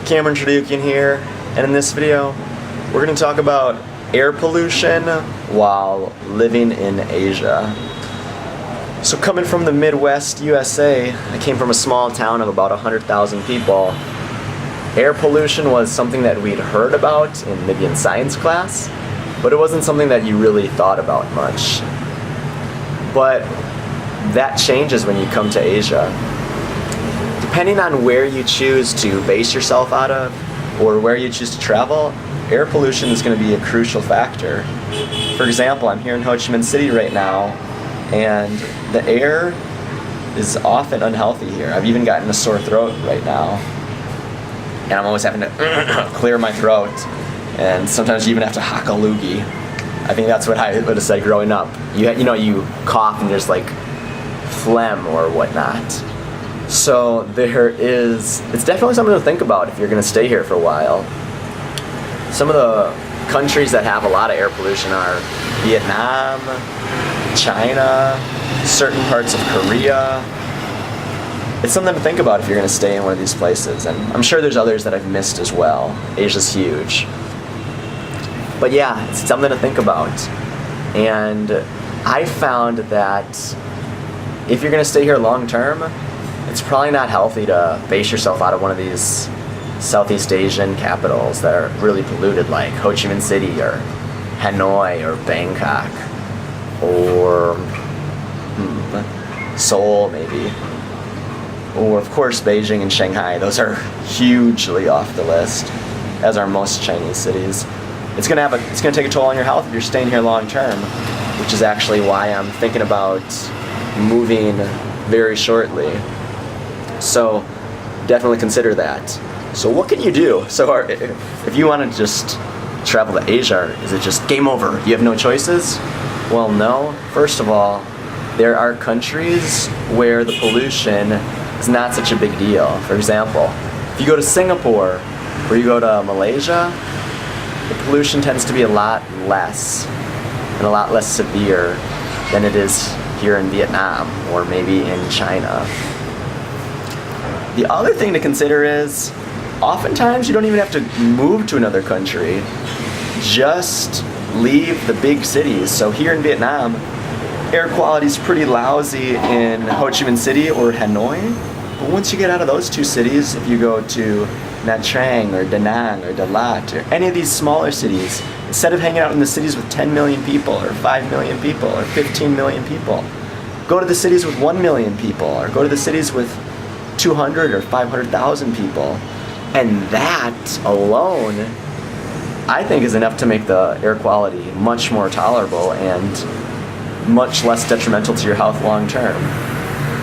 Cameron Tradukian here, and in this video we're going to talk about air pollution while living in Asia. So coming from the Midwest USA, I came from a small town of about 100,000 people. Air pollution was something that we'd heard about maybe in science class, but it wasn't something that you really thought about much. But that changes when you come to Asia. Depending on where you choose to base yourself out of, or where you choose to travel, air pollution is going to be a crucial factor. For example, I'm here in Ho Chi Minh City right now, and the air is often unhealthy here. I've even gotten a sore throat right now, and I'm always having to clear my throat, and sometimes you even have to hack a loogie. I think that's what I would have said growing up. You cough and there's like phlegm or whatnot. So it's definitely something to think about if you're going to stay here for a while. Some of the countries that have a lot of air pollution are Vietnam, China, certain parts of Korea. It's something to think about if you're going to stay in one of these places, and I'm sure there's others that I've missed as well. Asia's huge. But yeah, it's something to think about. And I found that if you're going to stay here long term, it's probably not healthy to base yourself out of one of these Southeast Asian capitals that are really polluted, like Ho Chi Minh City or Hanoi or Bangkok or Seoul maybe, or of course Beijing and Shanghai. Those are hugely off the list, as are most Chinese cities. It's gonna take a toll on your health if you're staying here long term, which is actually why I'm thinking about moving very shortly. So definitely consider that. So what can you do? So if you want to just travel to Asia, is it just game over? You have no choices? Well, no. First of all, there are countries where the pollution is not such a big deal. For example, if you go to Singapore or you go to Malaysia, the pollution tends to be a lot less and a lot less severe than it is here in Vietnam or maybe in China. The other thing to consider is, oftentimes you don't even have to move to another country. Just leave the big cities. So here in Vietnam, air quality is pretty lousy in Ho Chi Minh City or Hanoi. But once you get out of those two cities, if you go to Nha Trang or Da Nang or Da Lat or any of these smaller cities, instead of hanging out in the cities with 10 million people or 5 million people or 15 million people, go to the cities with 1 million people, or go to the cities with 200 or 500,000 people. And that alone, I think, is enough to make the air quality much more tolerable and much less detrimental to your health long term.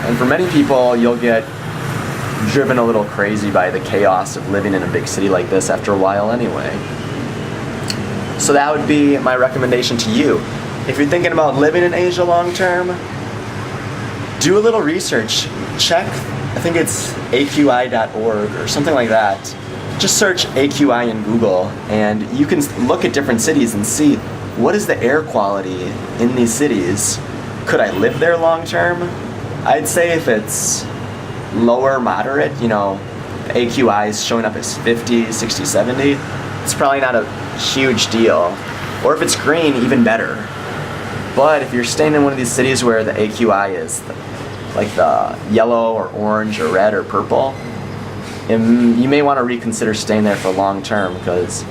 And for many people, you'll get driven a little crazy by the chaos of living in a big city like this after a while anyway. So that would be my recommendation to you. If you're thinking about living in Asia long term, do a little research. Check, I think it's aqi.org or something like that. Just search AQI in Google and you can look at different cities and see what is the air quality in these cities. Could I live there long term? I'd say if it's lower, moderate, AQI is showing up as 50, 60, 70, it's probably not a huge deal. Or if it's green, even better. But if you're staying in one of these cities where the AQI is like the yellow or orange or red or purple, you may want to reconsider staying there for long term, because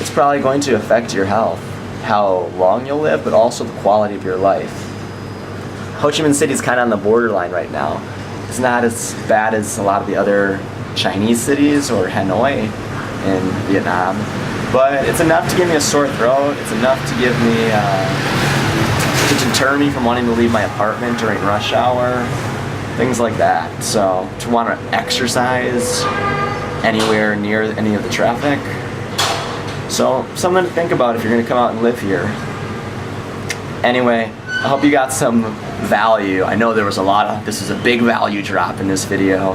it's probably going to affect your health, how long you'll live, but also the quality of your life. Ho Chi Minh City is kind of on the borderline right now. It's not as bad as a lot of the other Chinese cities or Hanoi in Vietnam, but it's enough to give me a sore throat. It's enough to give me to deter me from wanting to leave my apartment during rush hour, things like that. So to want to exercise anywhere near any of the traffic. So something to think about if you're going to come out and live here. Anyway, I hope you got some value. I know there was this is a big value drop in this video.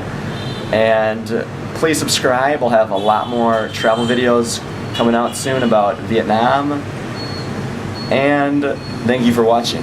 And please subscribe. We'll have a lot more travel videos coming out soon about Vietnam. And thank you for watching.